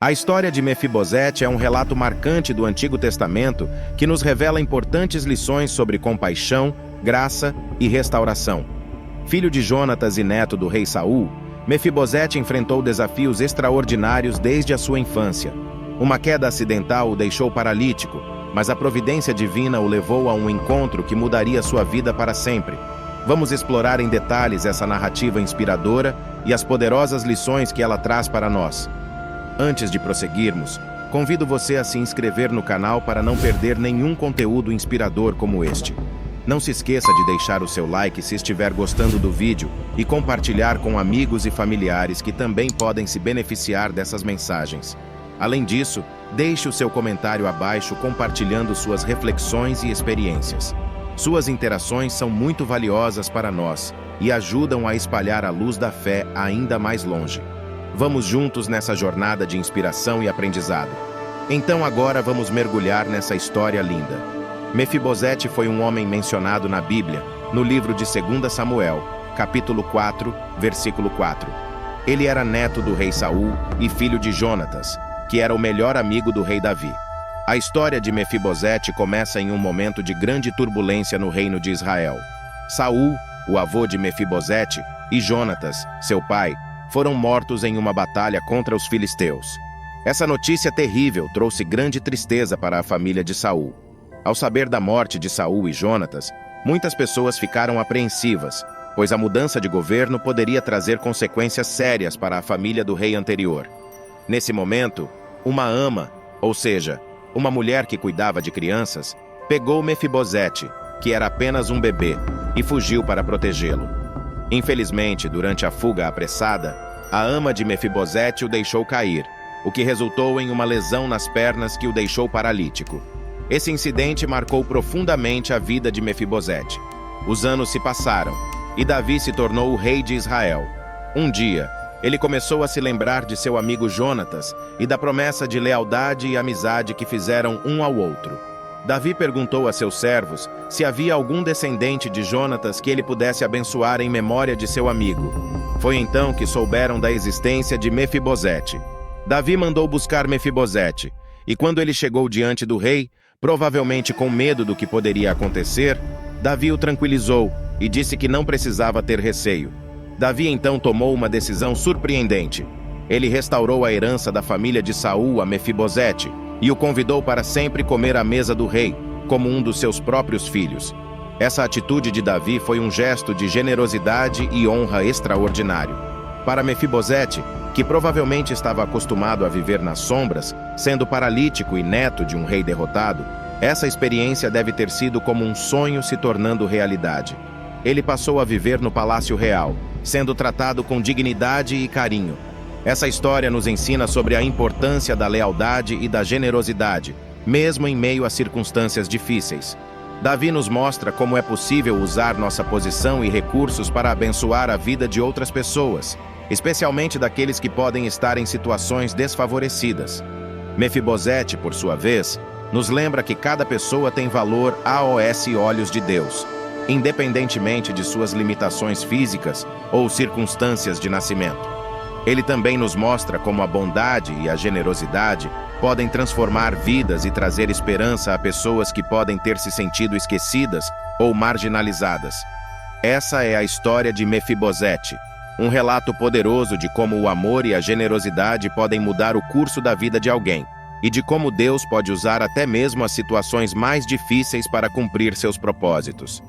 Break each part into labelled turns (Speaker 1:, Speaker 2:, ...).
Speaker 1: A história de Mefibosete é um relato marcante do Antigo Testamento que nos revela importantes lições sobre compaixão, graça e restauração. Filho de Jonatas e neto do rei Saul, Mefibosete enfrentou desafios extraordinários desde a sua infância. Uma queda acidental o deixou paralítico, mas a providência divina o levou a um encontro que mudaria sua vida para sempre. Vamos explorar em detalhes essa narrativa inspiradora e as poderosas lições que ela traz para nós. Antes de prosseguirmos, convido você a se inscrever no canal para não perder nenhum conteúdo inspirador como este. Não se esqueça de deixar o seu like se estiver gostando do vídeo e compartilhar com amigos e familiares que também podem se beneficiar dessas mensagens. Além disso, deixe o seu comentário abaixo compartilhando suas reflexões e experiências. Suas interações são muito valiosas para nós e ajudam a espalhar a luz da fé ainda mais longe. Vamos juntos nessa jornada de inspiração e aprendizado. Então agora vamos mergulhar nessa história linda. Mefibosete foi um homem mencionado na Bíblia, no livro de 2 Samuel, capítulo 4, versículo 4. Ele era neto do rei Saul e filho de Jonatas, que era o melhor amigo do rei Davi. A história de Mefibosete começa em um momento de grande turbulência no reino de Israel. Saul, o avô de Mefibosete, e Jonatas, seu pai, foram mortos em uma batalha contra os filisteus. Essa notícia terrível trouxe grande tristeza para a família de Saul. Ao saber da morte de Saul e Jonatas, muitas pessoas ficaram apreensivas, pois a mudança de governo poderia trazer consequências sérias para a família do rei anterior. Nesse momento, uma ama, ou seja, uma mulher que cuidava de crianças, pegou Mefibosete, que era apenas um bebê, e fugiu para protegê-lo. Infelizmente, durante a fuga apressada, a ama de Mefibosete o deixou cair, o que resultou em uma lesão nas pernas que o deixou paralítico. Esse incidente marcou profundamente a vida de Mefibosete. Os anos se passaram, e Davi se tornou o rei de Israel. Um dia, ele começou a se lembrar de seu amigo Jonatas e da promessa de lealdade e amizade que fizeram um ao outro. Davi perguntou a seus servos se havia algum descendente de Jonatas que ele pudesse abençoar em memória de seu amigo. Foi então que souberam da existência de Mefibosete. Davi mandou buscar Mefibosete, e quando ele chegou diante do rei, provavelmente com medo do que poderia acontecer, Davi o tranquilizou e disse que não precisava ter receio. Davi então tomou uma decisão surpreendente. Ele restaurou a herança da família de Saul a Mefibosete e o convidou para sempre comer à mesa do rei, como um dos seus próprios filhos. Essa atitude de Davi foi um gesto de generosidade e honra extraordinário. Para Mefibosete, que provavelmente estava acostumado a viver nas sombras, sendo paralítico e neto de um rei derrotado, essa experiência deve ter sido como um sonho se tornando realidade. Ele passou a viver no Palácio Real, sendo tratado com dignidade e carinho. Essa história nos ensina sobre a importância da lealdade e da generosidade, mesmo em meio a circunstâncias difíceis. Davi nos mostra como é possível usar nossa posição e recursos para abençoar a vida de outras pessoas, especialmente daqueles que podem estar em situações desfavorecidas. Mefibosete, por sua vez, nos lembra que cada pessoa tem valor aos olhos de Deus, independentemente de suas limitações físicas ou circunstâncias de nascimento. Ele também nos mostra como a bondade e a generosidade podem transformar vidas e trazer esperança a pessoas que podem ter se sentido esquecidas ou marginalizadas. Essa é a história de Mefibosete, um relato poderoso de como o amor e a generosidade podem mudar o curso da vida de alguém, e de como Deus pode usar até mesmo as situações mais difíceis para cumprir seus propósitos.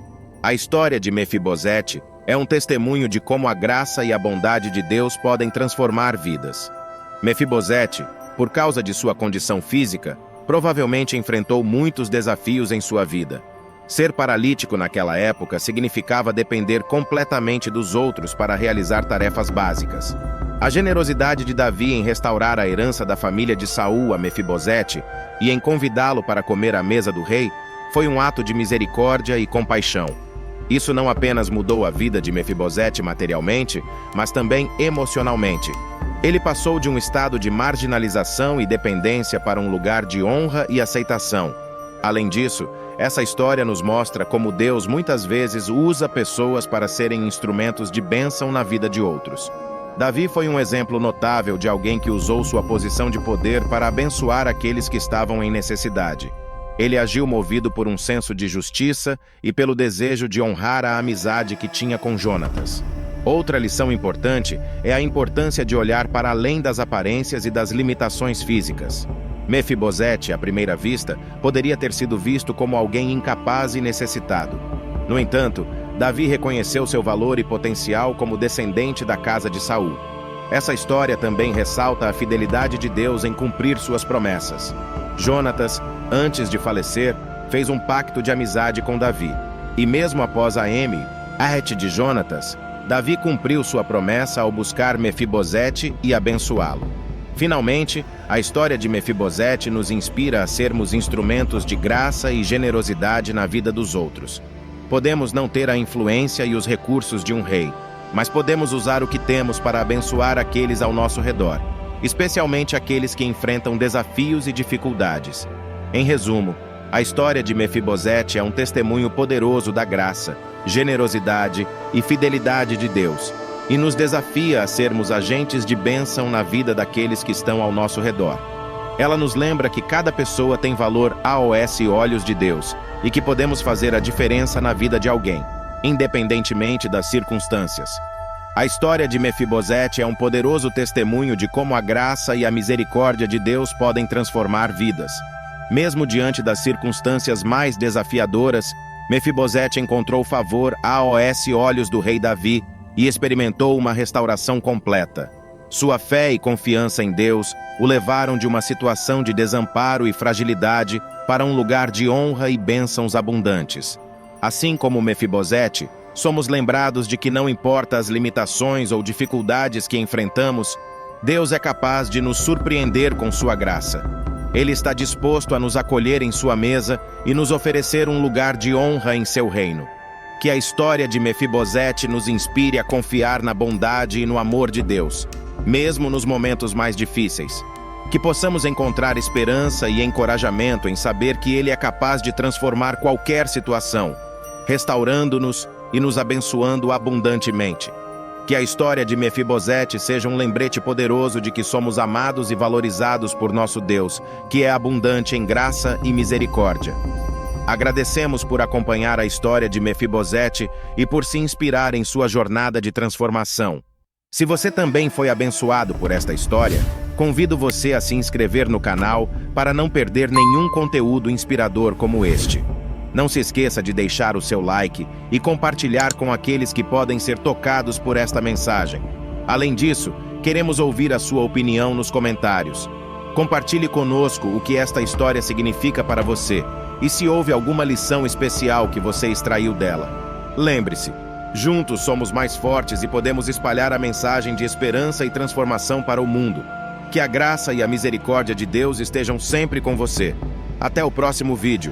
Speaker 1: A história de Mefibosete é um testemunho de como a graça e a bondade de Deus podem transformar vidas. Mefibosete, por causa de sua condição física, provavelmente enfrentou muitos desafios em sua vida. Ser paralítico naquela época significava depender completamente dos outros para realizar tarefas básicas. A generosidade de Davi em restaurar a herança da família de Saul a Mefibosete e em convidá-lo para comer à mesa do rei foi um ato de misericórdia e compaixão. Isso não apenas mudou a vida de Mefibosete materialmente, mas também emocionalmente. Ele passou de um estado de marginalização e dependência para um lugar de honra e aceitação. Além disso, essa história nos mostra como Deus muitas vezes usa pessoas para serem instrumentos de bênção na vida de outros. Davi foi um exemplo notável de alguém que usou sua posição de poder para abençoar aqueles que estavam em necessidade. Ele agiu movido por um senso de justiça e pelo desejo de honrar a amizade que tinha com Jonatas. Outra lição importante é a importância de olhar para além das aparências e das limitações físicas. Mefibosete, à primeira vista, poderia ter sido visto como alguém incapaz e necessitado. No entanto, Davi reconheceu seu valor e potencial como descendente da casa de Saul. Essa história também ressalta a fidelidade de Deus em cumprir suas promessas. Jonatas, antes de falecer, fez um pacto de amizade com Davi. E mesmo após Aeme, Arret de Jonatas, Davi cumpriu sua promessa ao buscar Mefibosete e abençoá-lo. Finalmente, a história de Mefibosete nos inspira a sermos instrumentos de graça e generosidade na vida dos outros. Podemos não ter a influência e os recursos de um rei, mas podemos usar o que temos para abençoar aqueles ao nosso redor, especialmente aqueles que enfrentam desafios e dificuldades. Em resumo, a história de Mefibosete é um testemunho poderoso da graça, generosidade e fidelidade de Deus, e nos desafia a sermos agentes de bênção na vida daqueles que estão ao nosso redor. Ela nos lembra que cada pessoa tem valor aos olhos de Deus e que podemos fazer a diferença na vida de alguém, independentemente das circunstâncias. A história de Mefibosete é um poderoso testemunho de como a graça e a misericórdia de Deus podem transformar vidas. Mesmo diante das circunstâncias mais desafiadoras, Mefibosete encontrou favor aos olhos do rei Davi e experimentou uma restauração completa. Sua fé e confiança em Deus o levaram de uma situação de desamparo e fragilidade para um lugar de honra e bênçãos abundantes. Assim como Mefibosete, somos lembrados de que não importa as limitações ou dificuldades que enfrentamos, Deus é capaz de nos surpreender com sua graça. Ele está disposto a nos acolher em sua mesa e nos oferecer um lugar de honra em seu reino. Que a história de Mefibosete nos inspire a confiar na bondade e no amor de Deus, mesmo nos momentos mais difíceis. Que possamos encontrar esperança e encorajamento em saber que Ele é capaz de transformar qualquer situação, restaurando-nos e nos abençoando abundantemente. Que a história de Mefibosete seja um lembrete poderoso de que somos amados e valorizados por nosso Deus, que é abundante em graça e misericórdia. Agradecemos por acompanhar a história de Mefibosete e por se inspirar em sua jornada de transformação. Se você também foi abençoado por esta história, convido você a se inscrever no canal para não perder nenhum conteúdo inspirador como este. Não se esqueça de deixar o seu like e compartilhar com aqueles que podem ser tocados por esta mensagem. Além disso, queremos ouvir a sua opinião nos comentários. Compartilhe conosco o que esta história significa para você e se houve alguma lição especial que você extraiu dela. Lembre-se, juntos somos mais fortes e podemos espalhar a mensagem de esperança e transformação para o mundo. Que a graça e a misericórdia de Deus estejam sempre com você. Até o próximo vídeo.